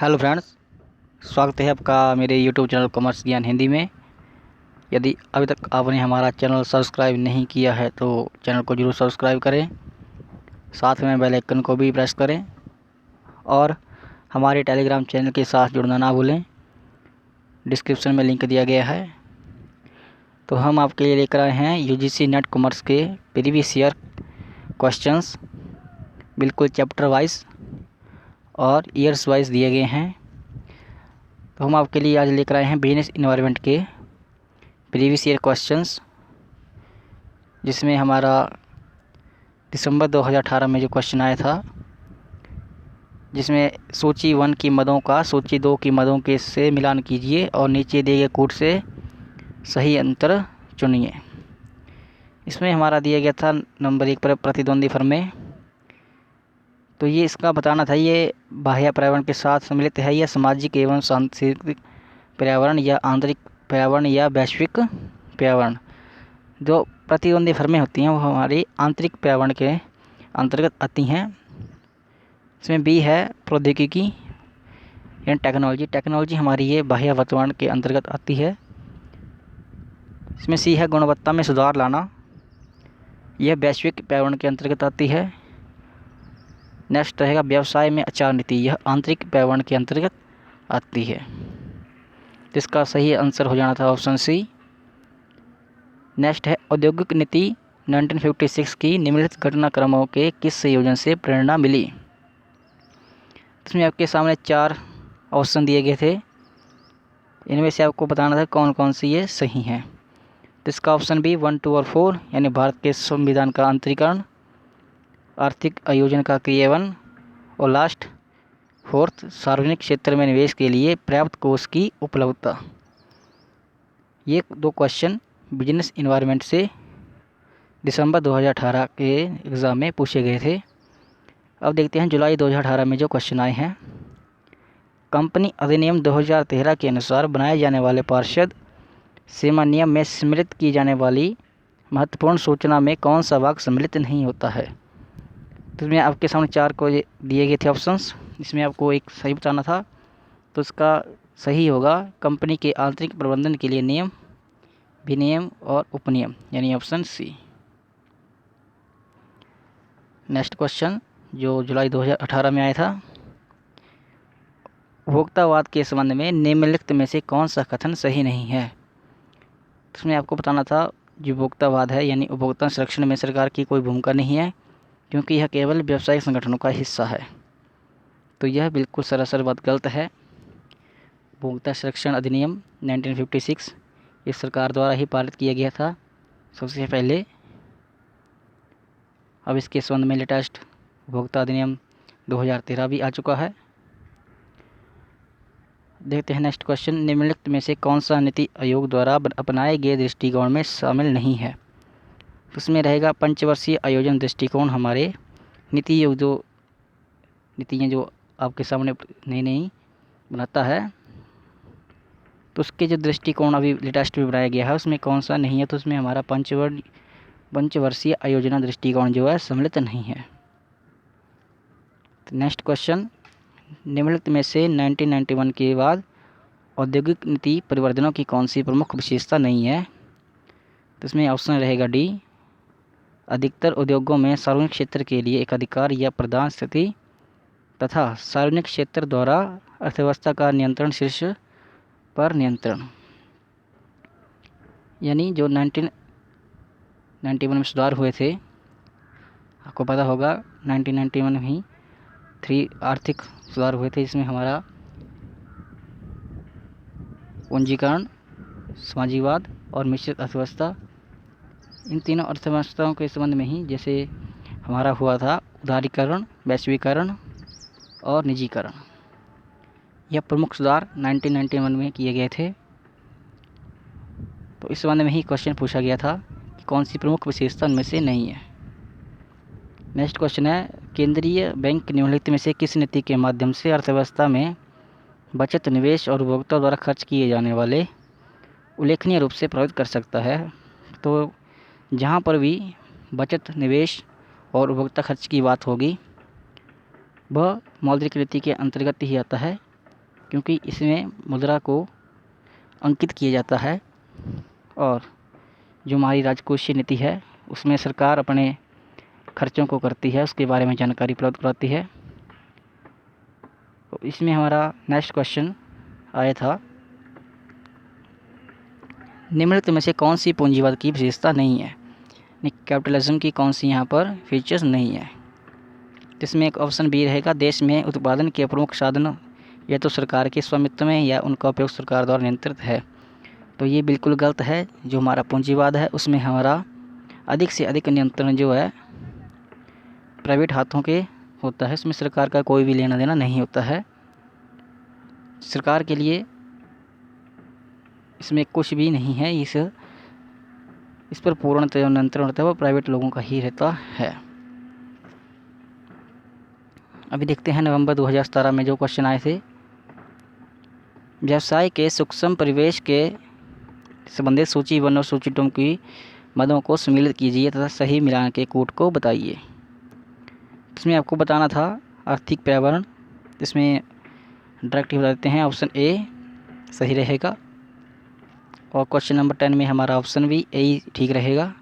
Hello friends, स्वागत है आपका मेरे यूट्यूब चैनल कॉमर्स ज्ञान हिंदी में। यदि अभी तक आपने हमारा चैनल सब्सक्राइब नहीं किया है तो चैनल को जरूर सब्सक्राइब करें, साथ में बेल आइकन को भी प्रेस करें और हमारे टेलीग्राम चैनल के साथ जुड़ना ना भूलें। डिस्क्रिप्शन में लिंक दिया गया है। तो हम आपके लिए लेकर आए हैं यूजीसी नेट कॉमर्स के प्रीवियस ईयर क्वेश्चंस, बिल्कुल चैप्टर वाइज और ईयर्स वाइज दिए गए हैं। तो हम आपके लिए आज लेकर आए हैं बिजनेस इन्वायरमेंट के प्रीवियस ईयर क्वेश्चंस, जिसमें हमारा दिसंबर 2018 में जो क्वेश्चन आया था, जिसमें सूची 1 की मदों का सूची 2 की मदों के से मिलान कीजिए और नीचे दिए गए कोड से सही अंतर चुनिए। इसमें हमारा दिया गया था नंबर 1 पर प्रतिद्वंदी फर्में। तो ये इसका बताना था, ये बाह्य पर्यावरण के साथ सम्मिलित है या सामाजिक एवं सांस्कृतिक पर्यावरण या आंतरिक पर्यावरण या वैश्विक पर्यावरण। जो प्रतिद्वंदी फर्में होती हैं वो हमारी आंतरिक पर्यावरण के अंतर्गत आती हैं। इसमें बी है प्रौद्योगिकी यानी टेक्नोलॉजी हमारी ये बाह्य वातावरण के अंतर्गत आती है। इसमें सी है गुणवत्ता में सुधार लाना, यह वैश्विक पर्यावरण के अंतर्गत आती है। नेक्स्ट रहेगा व्यवसाय में आचार नीति, यह आंतरिक पर्यावरण के अंतर्गत आती है। जिसका सही आंसर हो जाना था ऑप्शन सी। नेक्स्ट है औद्योगिक नीति 1956 की निम्नलिखित घटनाक्रमों के किस संयोजन से प्रेरणा मिली। इसमें आपके सामने 4 ऑप्शन दिए गए थे, इनमें से आपको बताना था कौन कौन सी ये सही हैं। तो इसका ऑप्शन बी 1, 2 और 4 यानी भारत के संविधान का अंतरीकरण, आर्थिक आयोजन का क्रियान्वयन और लास्ट 4th सार्वजनिक क्षेत्र में निवेश के लिए पर्याप्त कोष की उपलब्धता। ये 2 क्वेश्चन बिजनेस इन्वायरमेंट से दिसंबर 2018 के एग्ज़ाम में पूछे गए थे। अब देखते हैं जुलाई 2018 में जो क्वेश्चन आए हैं। कंपनी अधिनियम 2013 के अनुसार बनाए जाने वाले पार्षद सीमा नियम में सम्मिलित की जाने वाली महत्वपूर्ण सूचना में कौन सा वाक्य सम्मिलित नहीं होता है। तो इसमें आपके सामने 4 को दिए गए थे ऑप्शंस, इसमें आपको एक सही बताना था। तो इसका सही होगा कंपनी के आंतरिक प्रबंधन के लिए नियम, विनियम और उपनियम, यानी ऑप्शन सी। नेक्स्ट क्वेश्चन जो जुलाई 2018 में आया था, उपभोक्तावाद के संबंध में निम्नलिखित में से कौन सा कथन सही नहीं है। इसमें आपको बताना था जो उपभोक्तावाद है यानी उपभोक्ता संरक्षण में सरकार की कोई भूमिका नहीं है, क्योंकि यह केवल व्यावसायिक संगठनों का हिस्सा है। तो यह बिल्कुल सरासर बात गलत है। उपभोक्ता संरक्षण अधिनियम 1956 इस सरकार द्वारा ही पारित किया गया था सबसे पहले। अब इसके संबंध में लेटेस्ट उपभोक्ता अधिनियम 2013 भी आ चुका है। देखते हैं नेक्स्ट क्वेश्चन, निम्नलिखित में से कौन सा नीति आयोग द्वारा अपनाए गए दृष्टिकोण में शामिल नहीं है। उसमें रहेगा पंचवर्षीय आयोजन दृष्टिकोण। हमारे नीति आयोग जो नीतियाँ जो आपके सामने नई बनाता है, तो उसके जो दृष्टिकोण अभी लेटेस्ट में बनाया गया है उसमें कौन सा नहीं है। तो उसमें हमारा पंचवर्षीय आयोजना दृष्टिकोण जो है सम्मिलित नहीं है। तो नेक्स्ट क्वेश्चन, निम्नलिखित में से 1991 के बाद औद्योगिक नीति परिवर्तनों की कौन सी प्रमुख विशेषता नहीं है। तो इसमें ऑप्शन रहेगा डी, अधिकतर उद्योगों में सार्वजनिक क्षेत्र के लिए एक अधिकार या प्रदान स्थिति तथा सार्वजनिक क्षेत्र द्वारा अर्थव्यवस्था का नियंत्रण शीर्ष पर नियंत्रण। यानी जो 1991 में सुधार हुए थे, आपको पता होगा 1991 में ही 3 आर्थिक सुधार हुए थे, जिसमें हमारा पूंजीकरण, समाजीवाद और मिश्रित अर्थव्यवस्था, इन तीनों अर्थव्यवस्थाओं के संबंध में ही जैसे हमारा हुआ था उदारीकरण, वैश्वीकरण और निजीकरण। यह प्रमुख सुधार 1991 में किए गए थे। तो इस संबंध में ही क्वेश्चन पूछा गया था कि कौन सी प्रमुख विशेषता उनमें से नहीं है। नेक्स्ट क्वेश्चन है, केंद्रीय बैंक निम्नलिखित में से किस नीति के माध्यम से अर्थव्यवस्था में बचत, निवेश और उपभोक्ता द्वारा खर्च किए जाने वाले उल्लेखनीय रूप से प्रभावित कर सकता है। तो जहाँ पर भी बचत, निवेश और उपभोक्ता खर्च की बात होगी वह मौद्रिक नीति के अंतर्गत ही आता है। क्योंकि इसमें मुद्रा को अंकित किया जाता है और जो हमारी राजकोषीय नीति है उसमें सरकार अपने खर्चों को करती है, उसके बारे में जानकारी उपलब्ध कराती है। तो इसमें हमारा नेक्स्ट क्वेश्चन आया था, निम्नलिखित में से कौन सी पूंजीवाद की विशेषता नहीं है, कैपिटलिज्म की कौन सी यहाँ पर फीचर्स नहीं है। इसमें एक ऑप्शन बी रहेगा, देश में उत्पादन के प्रमुख साधन या तो सरकार के स्वामित्व में या उनका उपयोग सरकार द्वारा नियंत्रित है। तो ये बिल्कुल गलत है। जो हमारा पूंजीवाद है उसमें हमारा अधिक से अधिक नियंत्रण जो है प्राइवेट हाथों के होता है, इसमें सरकार का कोई भी लेना देना नहीं होता है। सरकार के लिए इसमें कुछ भी नहीं है, इस पर पूर्ण नियंत्रण होता है वो प्राइवेट लोगों का ही रहता है। अभी देखते हैं नवंबर 2017 में जो क्वेश्चन आए थे, व्यवसाय के सूक्ष्म परिवेश के संबंधित सूची 1 और सूची 2 की मदों को सम्मिलित कीजिए तथा सही मिलान के कूट को बताइए। इसमें आपको बताना था आर्थिक पर्यावरण, इसमें डायरेक्ट बता देते हैं, ऑप्शन ए सही रहेगा और क्वेश्चन नंबर 10 में हमारा ऑप्शन भी ए ही ठीक रहेगा।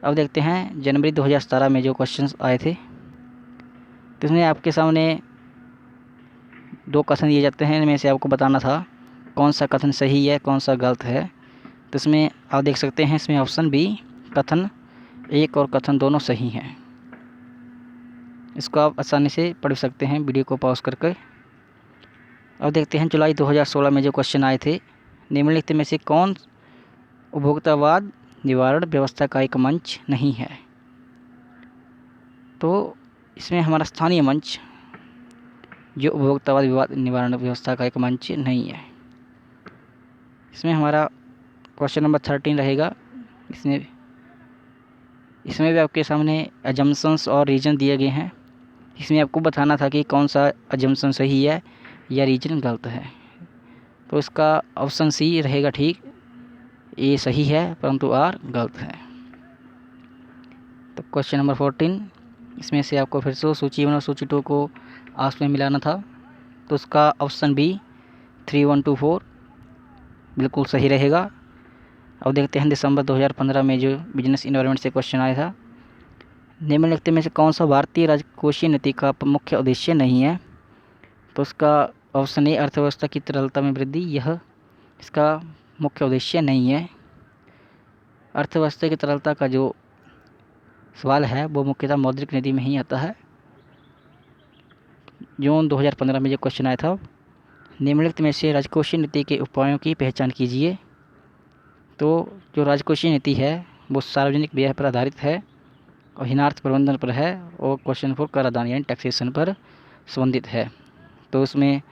अब देखते हैं जनवरी 2017 में जो क्वेश्चंस आए थे, तो इसमें आपके सामने 2 कथन दिए जाते हैं, इनमें से आपको बताना था कौन सा कथन सही है कौन सा गलत है। तो इसमें आप देख सकते हैं इसमें ऑप्शन बी कथन 1 और कथन दोनों सही हैं। इसको आप आसानी से पढ़ सकते हैं वीडियो को पॉज करके। अब देखते हैं जुलाई 2016 में जो क्वेश्चन आए थे, निम्नलिखित में से कौन उपभोक्तावाद निवारण व्यवस्था का एक मंच नहीं है। तो इसमें हमारा स्थानीय मंच जो उपभोक्तावाद विवाद निवारण व्यवस्था का एक मंच नहीं है। इसमें हमारा क्वेश्चन नंबर 13 रहेगा। इसमें भी आपके सामने अजम्पशंस और रीजन दिए गए हैं। इसमें आपको बताना था कि कौन सा अजम्पशन सही है या रीजन गलत है। तो इसका ऑप्शन सी रहेगा ठीक, ए सही है परंतु आर गलत है। तो क्वेश्चन नंबर 14, इसमें से आपको फिर से सूची 1 और सूची 2 को आपस में मिलाना था। तो उसका ऑप्शन बी 3, 1, 2, 4 बिल्कुल सही रहेगा। अब देखते हैं दिसंबर 2015 में जो बिजनेस इन्वायरमेंट से क्वेश्चन आया था, निम्नलिखित में से कौन सा भारतीय राजकोषीय नीति का मुख्य उद्देश्य नहीं है। तो उसका ऑप्शन ए अर्थव्यवस्था की तरलता में वृद्धि, यह इसका मुख्य उद्देश्य नहीं है। अर्थव्यवस्था की तरलता का जो सवाल है वो मुख्यतः मौद्रिक नीति में ही आता है। जून 2015 में जो क्वेश्चन आया था, निम्नलिखित में से राजकोषीय नीति के उपायों की पहचान कीजिए। तो जो राजकोषीय नीति है वो सार्वजनिक व्यय पर आधारित है और हीनार्थ प्रबंधन पर है और क्वेश्चन 4 कराधान यानी टैक्सेशन पर संबंधित है। तो उसमें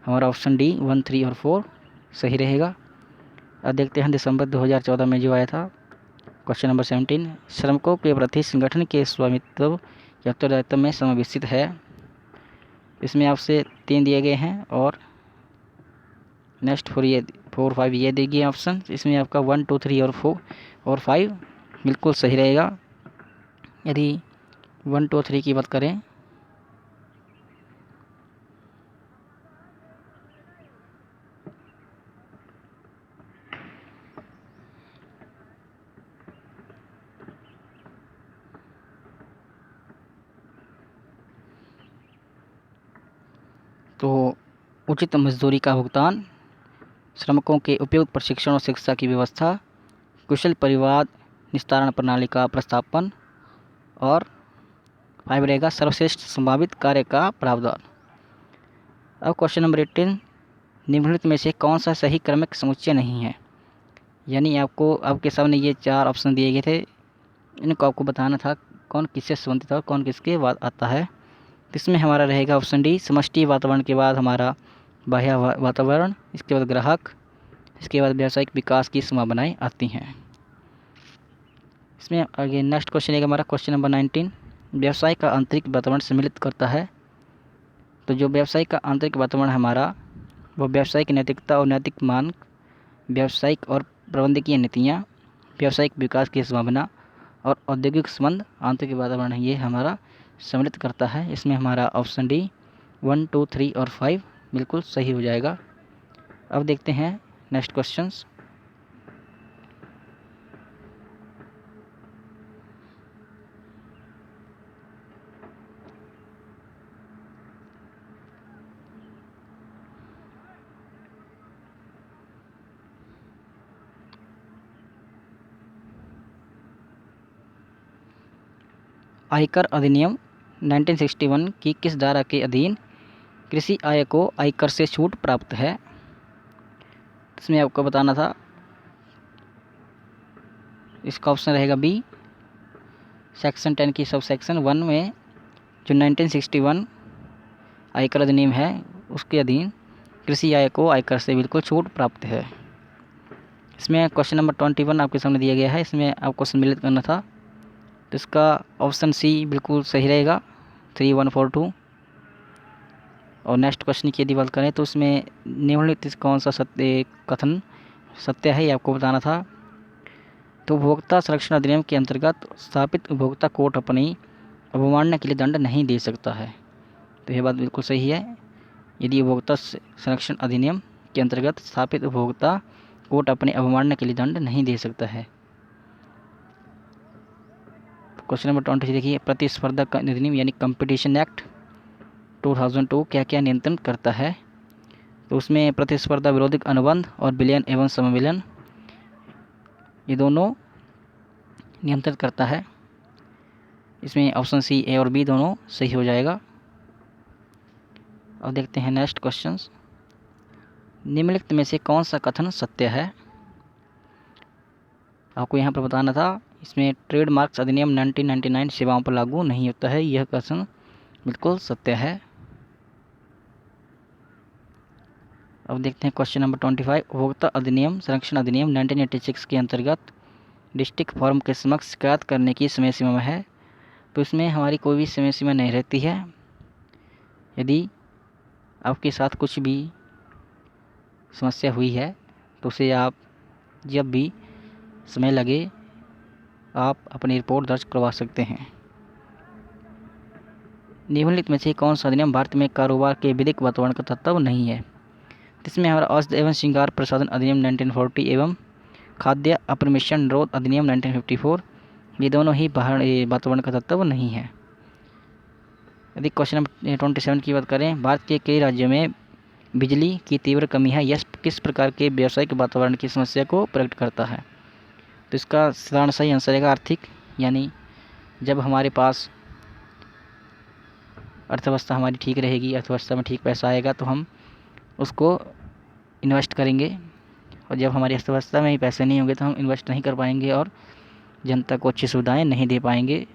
हमारा ऑप्शन डी 1, 3 और 4 सही रहेगा। अब देखते हैं दिसंबर 2014 में जो आया था क्वेश्चन नंबर 17, श्रमिकों के प्रति संगठन के स्वामित्व या उत्तरदायित्व में समावेशित है। इसमें आपसे 3 दिए गए हैं और नेक्स्ट 4, 5 ये दिए गए ऑप्शन। इसमें आपका 1, 2, 3 और 5 बिल्कुल सही रहेगा। यदि 1, 2, 3 की बात करें तो उचित मजदूरी का भुगतान, श्रमिकों के उपयुक्त प्रशिक्षण और शिक्षा की व्यवस्था, कुशल परिवार निस्तारण प्रणाली का प्रस्तापन और 5 रहेगा सर्वश्रेष्ठ संभावित कार्य का प्रावधान। अब क्वेश्चन नंबर 18, निम्नलिखित में से कौन सा सही क्रमिक समुच्चय नहीं है। यानी आपके सामने ये 4 ऑप्शन दिए गए थे, इनको आपको बताना था कौन किससे संबंधित है और कौन किसके बाद आता है। इसमें हमारा रहेगा ऑप्शन डी, समष्टि वातावरण के बाद हमारा बाह्य वातावरण, इसके बाद ग्राहक, इसके बाद व्यावसायिक विकास की संभावनाएं आती हैं। इसमें आगे नेक्स्ट क्वेश्चन है हमारा क्वेश्चन नंबर 19, व्यवसाय का आंतरिक वातावरण सम्मिलित करता है। तो जो व्यवसाय का आंतरिक वातावरण हमारा वो व्यावसायिक नैतिकता और नैतिक मानक, व्यावसायिक और प्रबंधकीय नीतियाँ, व्यावसायिक विकास की संभावना और औद्योगिक संबंध आंतरिक वातावरण ये हमारा सम्मिलित करता है। इसमें हमारा ऑप्शन डी 1, 2, 3 और 5 बिल्कुल सही हो जाएगा। अब देखते हैं नेक्स्ट क्वेश्चंस। आयकर अधिनियम 1961 की किस धारा के अधीन कृषि आय को आयकर से छूट प्राप्त है? इसमें आपको बताना था, इसका ऑप्शन रहेगा बी, सेक्शन 10 की सब सेक्शन 1 में जो 1961 आयकर अधिनियम है उसके अधीन कृषि आय को आयकर से बिल्कुल छूट प्राप्त है। इसमें क्वेश्चन नंबर 21 आपके सामने दिया गया है, इसमें आपको सम्मिलित करना था, तो इसका ऑप्शन सी बिल्कुल सही रहेगा, 3142। और नेक्स्ट क्वेश्चन की यदि बात करें तो उसमें निम्नलिखित कौन सा सत्य कथन सत्य है, ये आपको बताना था। तो उपभोक्ता संरक्षण अधिनियम के अंतर्गत स्थापित उपभोक्ता कोर्ट अपनी अवमानना के लिए दंड नहीं दे सकता है। तो यह बात बिल्कुल सही है। यदि उपभोक्ता संरक्षण अधिनियम के अंतर्गत स्थापित उपभोक्ता कोर्ट अपनी अवमानना के लिए दंड नहीं दे सकता है। क्वेश्चन नंबर 20 देखिए, प्रतिस्पर्धा अधिनियम यानी कंपटीशन एक्ट 2002 क्या क्या नियंत्रण करता है? तो उसमें प्रतिस्पर्धा विरोधी अनुबंध और विलयन एवं समविलयन ये दोनों नियंत्रित करता है। इसमें ऑप्शन सी, ए और बी दोनों सही हो जाएगा। अब देखते हैं नेक्स्ट क्वेश्चंस। निम्नलिखित में से कौन सा कथन सत्य है? आपको यहाँ पर बताना था, इसमें ट्रेडमार्क्स अधिनियम 1999 सेवाओं पर लागू नहीं होता है, यह कथन बिल्कुल सत्य है। अब देखते हैं क्वेश्चन नंबर 25। उपभोक्ता अधिनियम संरक्षण अधिनियम 1986 के अंतर्गत डिस्ट्रिक्ट फॉर्म के समक्ष शिकायत करने की समय सीमा है। तो इसमें हमारी कोई भी समय सीमा नहीं रहती है। यदि आपके साथ कुछ भी समस्या हुई है तो उसे आप जब भी समय लगे आप अपनी रिपोर्ट दर्ज करवा सकते हैं। निम्नलिखित में से कौन सा अधिनियम भारत में कारोबार के विधिक वातावरण का तत्व नहीं है? इसमें हमारा औषध एवं श्रृंगार प्रसाधन अधिनियम 1940 एवं खाद्य अप्रमिश्रण निरोध अधिनियम 1954 ये दोनों ही वातावरण का तत्व नहीं है। यदि क्वेश्चन नंबर 27 की बात करें, भारत के कई राज्यों में बिजली की तीव्र कमी है, यह किस प्रकार के व्यावसायिक वातावरण की समस्या को प्रकट करता है? तो इसका साधारण सही आंसर रहेगा आर्थिक, यानी जब हमारे पास अर्थव्यवस्था हमारी ठीक रहेगी, अर्थव्यवस्था में ठीक पैसा आएगा तो हम उसको इन्वेस्ट करेंगे, और जब हमारी अर्थव्यवस्था में ही पैसे नहीं होंगे तो हम इन्वेस्ट नहीं कर पाएंगे और जनता को अच्छी सुविधाएं नहीं दे पाएंगे।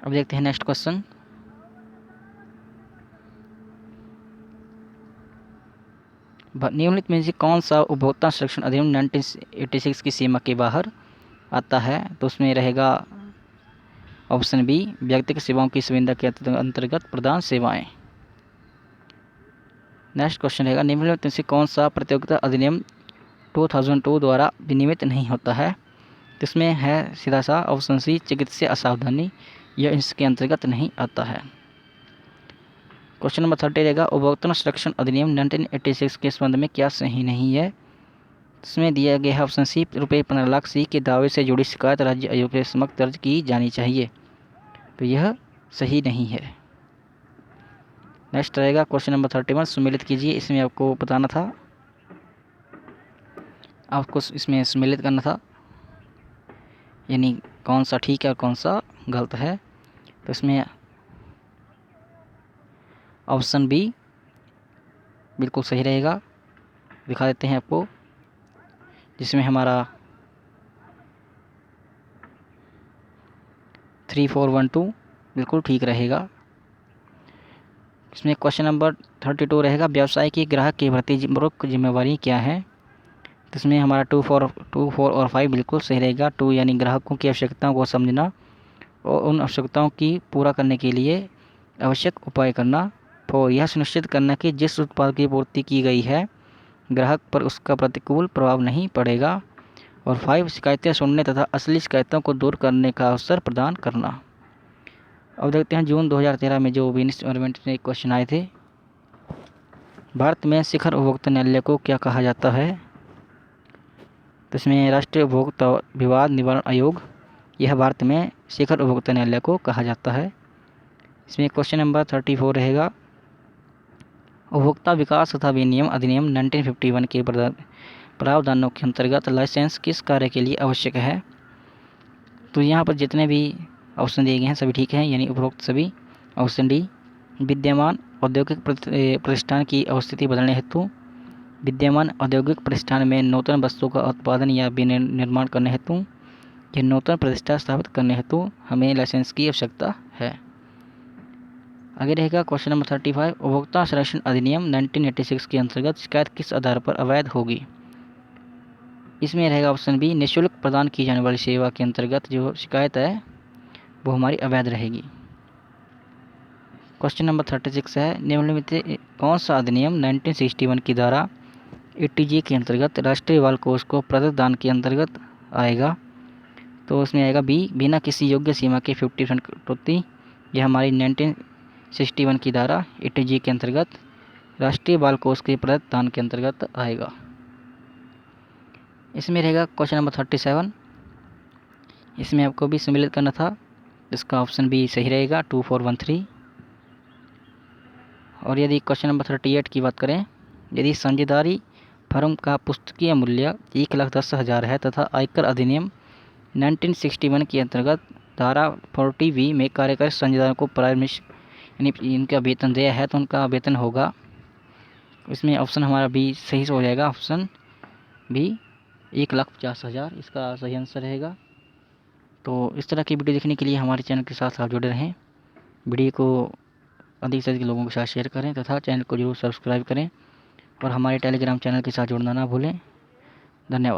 अब देखते हैं नेक्स्ट क्वेश्चन। निम्नलिखित में से कौन सा उपभोक्ता संरक्षण अधिनियम 1986 की सीमा के बाहर आता है? तो उसमें रहेगा ऑप्शन बी, व्यक्तिगत सेवाओं की सुविधा के अंतर्गत प्रदान सेवाएं। नेक्स्ट क्वेश्चन रहेगा, निम्नलिखित में से कौन सा प्रतियोगिता अधिनियम 2002 द्वारा विनियमित नहीं होता है? तो इसमें है सीधा सा ऑप्शन सी, चिकित्सीय असावधानी, यह इसके अंतर्गत नहीं आता है। क्वेश्चन नंबर 30 रहेगा, उपभोक्ता संरक्षण अधिनियम 1986 के संबंध में क्या सही नहीं है? इसमें दिया गया है ऑप्शन सी, रुपये 15 लाख सी के दावे से जुड़ी शिकायत राज्य आयोग के समक्ष दर्ज की जानी चाहिए, तो यह सही नहीं है। नेक्स्ट रहेगा क्वेश्चन नंबर 31, सम्मिलित कीजिए। इसमें आपको बताना था, आपको इसमें सम्मिलित करना था, यानी कौन सा ठीक है और कौन सा गलत है। तो इसमें ऑप्शन बी बिल्कुल सही रहेगा, दिखा देते हैं आपको, जिसमें हमारा 3412 बिल्कुल ठीक रहेगा। इसमें क्वेश्चन नंबर 32 रहेगा, व्यवसाय की ग्राहक की प्रति प्रमुख जिम्मेवारी क्या है? तो इसमें हमारा 2, 4 और 5 बिल्कुल सही रहेगा। 2 यानी ग्राहकों की आवश्यकताओं को समझना और उन आवश्यकताओं की पूरा करने के लिए आवश्यक उपाय करना। 4 यह सुनिश्चित करना कि जिस उत्पाद की पूर्ति की गई है ग्राहक पर उसका प्रतिकूल प्रभाव नहीं पड़ेगा। और 5 शिकायतें सुनने तथा असली शिकायतों को दूर करने का अवसर प्रदान करना। अब देखते हैं जून 2013 में जो विनिस इन्वायरमेंट में क्वेश्चन आए थे, भारत में शिखर उपभोक्ता न्यायालय को क्या कहा जाता है? तो इसमें राष्ट्रीय उपभोक्ता विवाद निवारण आयोग, यह भारत में शिखर उपभोक्ता न्यायालय को कहा जाता है। इसमें क्वेश्चन नंबर 34 रहेगा, उपभोक्ता विकास तथा विनियम अधिनियम 1951 के प्रावधानों के अंतर्गत लाइसेंस किस कार्य के लिए आवश्यक है? तो यहाँ पर जितने भी ऑप्शन दिए गए हैं सभी ठीक हैं, यानी उपरोक्त सभी। ऑप्शन डी, विद्यमान औद्योगिक प्रतिष्ठान की अवस्थिति बदलने हेतु, विद्यमान औद्योगिक प्रतिष्ठान में नूतन वस्तु का उत्पादन या विनिर्माण करने हेतु, या नूतन प्रतिष्ठा स्थापित करने हेतु हमें लाइसेंस की आवश्यकता है। आगे रहेगा क्वेश्चन नंबर 35, उपभोक्ता संरक्षण अधिनियम 1986 के अंतर्गत शिकायत किस आधार पर अवैध होगी? इसमें रहेगा ऑप्शन बी, निःशुल्क प्रदान की जाने वाली सेवा के अंतर्गत जो शिकायत है वो हमारी अवैध रहेगी। क्वेश्चन नंबर 36 है, निम्नलिखित कौन सा अधिनियम 1961 की धारा 80G के अंतर्गत राष्ट्रीय बाल कोष को प्रदान के अंतर्गत आएगा? तो उसमें आएगा बी, बिना किसी योग्य सीमा के 50% कटौती, यह हमारी 1961 की धारा 80G के अंतर्गत राष्ट्रीय बाल कोष के प्रदान के अंतर्गत आएगा। इसमें रहेगा क्वेश्चन नंबर 37, इसमें आपको भी सम्मिलित करना था, इसका ऑप्शन बी सही रहेगा 2413। और यदि क्वेश्चन नंबर 38 की बात करें, यदि साझेदारी फर्म का पुस्तकीय मूल्य 1,10,000 है तथा आयकर अधिनियम 1961 के अंतर्गत धारा 40V में कार्यकारी साझेदारों को प्रारंभिक यानी इनका वेतन दिया है तो उनका वेतन होगा, इसमें ऑप्शन हमारा बी सही से हो जाएगा, ऑप्शन बी 1,50,000 इसका सही आंसर रहेगा। तो इस तरह की वीडियो देखने के लिए हमारे चैनल के साथ आप जुड़े रहें, वीडियो को अधिक से अधिक लोगों के साथ शेयर करें तथा चैनल को जरूर सब्सक्राइब करें और हमारे टेलीग्राम चैनल के साथ जुड़ना ना भूलें। धन्यवाद।